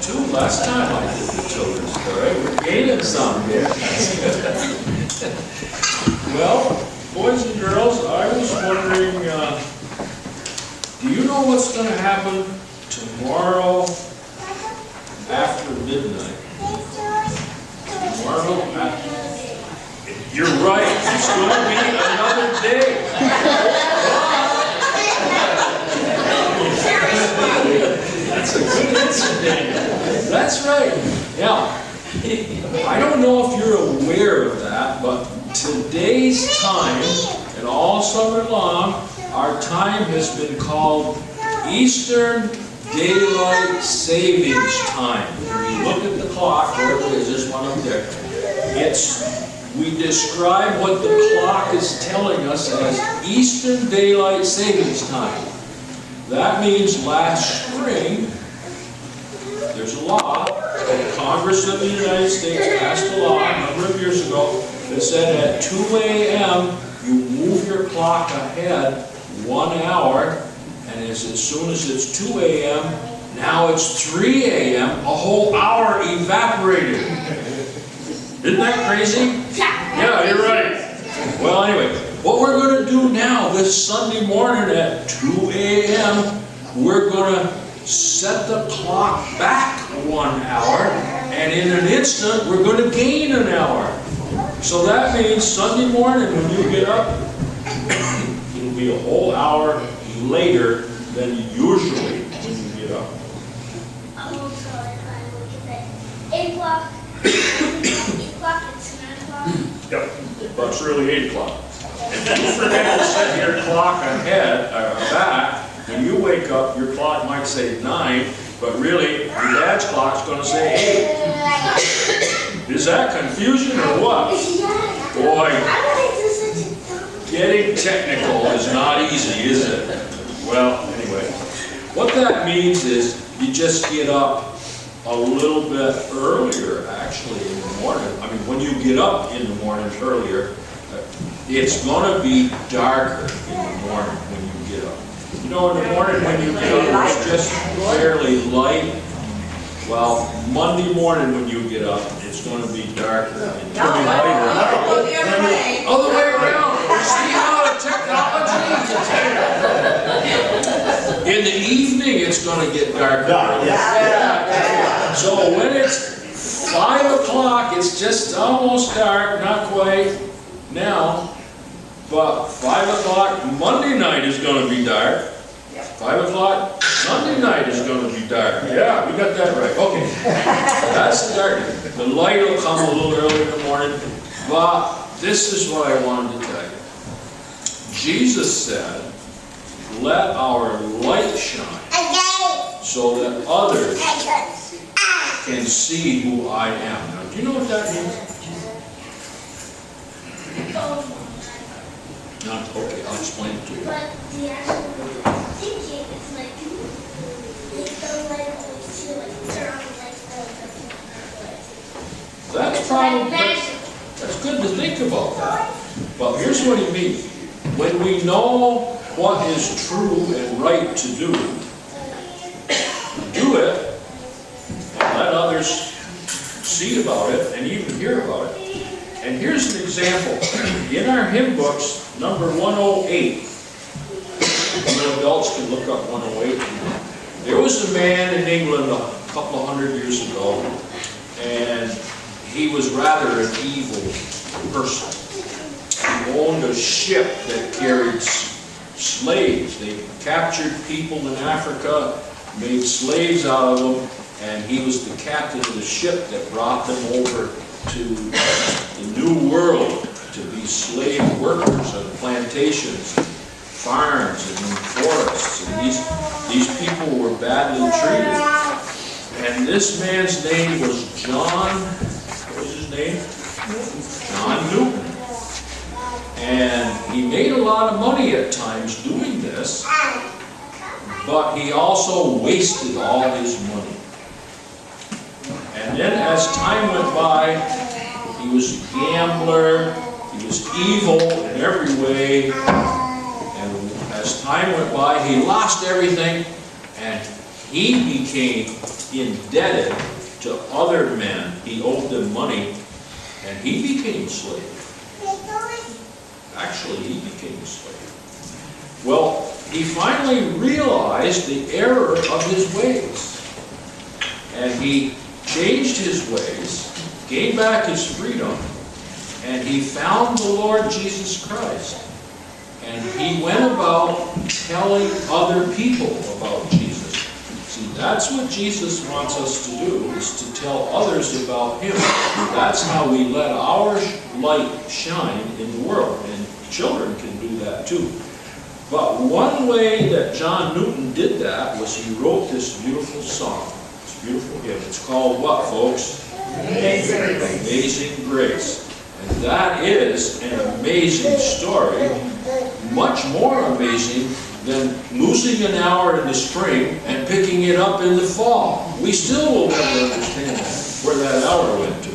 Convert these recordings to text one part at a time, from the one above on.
2 last time I did the children's story. We're gaining some here. Well, boys and girls, I was wondering, do you know what's going to happen tomorrow after midnight? Tomorrow after... You're right, it's going to be another day. That's a good answer, Daniel. That's right. Now, I don't know if you're aware of that, but today's time, and all summer long, our time has been called Eastern Daylight Savings Time. If you look at the clock, wherever it is, this one up there, we describe what the clock is telling us as Eastern Daylight Savings Time. That means last spring, there's a law, the Congress of the United States passed a law a number of years ago that said at 2 a.m. you move your clock ahead 1 hour, and as soon as it's 2 a.m., now it's 3 a.m., a whole hour evaporated. Isn't that crazy? Yeah, you're right. Well, anyway, what we're going to do now this Sunday morning at 2 a.m., we're going to set the clock back 1 hour, and in an instant, we're going to gain an hour. So that means Sunday morning when you get up, it'll be a whole hour later than usually when you get up. Oh, sorry, I look at that. 8 o'clock. 8 o'clock, it's 9 o'clock. Yep, but it's really 8 o'clock. And don't forget to set your clock ahead, back. When you wake up, your clock might say 9, but really, your dad's clock's going to say 8. Is that confusion or what? Boy, getting technical is not easy, is it? Well, anyway, what that means is you just get up a little bit earlier, actually, in the morning. I mean, when you get up in the morning earlier, it's going to be darker in the morning when you get up. You know, in the morning when you get up, it's just fairly light. Well, Monday morning when you get up, it's going to be darker. It's going to be lighter. Other way around. See how the technology? In the evening, it's going to get darker. Yeah. So when it's 5 o'clock, it's just almost dark, not quite now. But 5 o'clock Monday night is going to be dark. 5 o'clock Sunday night is going to be dark. Yeah, we got that right. Okay. That's the darkness. The light will come a little early in the morning. But this is what I wanted to tell you. Jesus said, let our light shine so that others can see who I am. Now, do you know what that means? Okay, I'll explain it to you. But the actual thinking is like the light always to like turn on the light. That's probably, that's good to think about that. But here's what he means. When we know what is true and right to do it, and let others see about it and even hear about it. And here's an example. In our hymn books, number 108, the adults can look up 108. There was a man in England a couple of hundred years ago, and he was rather an evil person. He owned a ship that carried slaves. They captured people in Africa, made slaves out of them, and he was the captain of the ship that brought them over to the New World to be slave workers on plantations, farms, and forests. And these people were badly treated. And this man's name was John, what was his name? John Newton. And he made a lot of money at times doing this, but he also wasted all his money. And then as time went by, he was a gambler, he was evil in every way, and as time went by, he lost everything, and he became indebted to other men. He owed them money, and he became a slave. Actually, he became a slave. Well, he finally realized the error of his ways. And he changed his ways, gained back his freedom, and he found the Lord Jesus Christ. And he went about telling other people about Jesus. See, that's what Jesus wants us to do, is to tell others about him. That's how we let our light shine in the world. And children can do that too. But one way that John Newton did that was he wrote this beautiful song, this beautiful hymn. It's called what, folks? Amazing Grace. Amazing Grace. And that is an amazing story, much more amazing than losing an hour in the spring and picking it up in the fall. We still will never understand where that hour went to.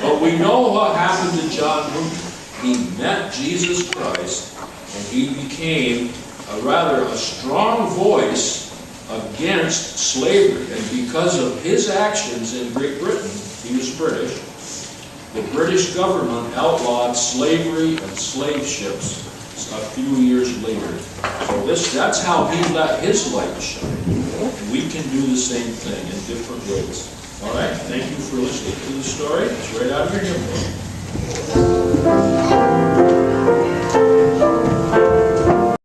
But we know what happened to John Newton. He met Jesus Christ, and he became a strong voice against slavery. And because of his actions in Great Britain, he was British, the British government outlawed slavery and slave ships a few years later. So that's how he let his light shine. And we can do the same thing in different ways. All right, thank you for listening to the story. It's right out of your hymn book.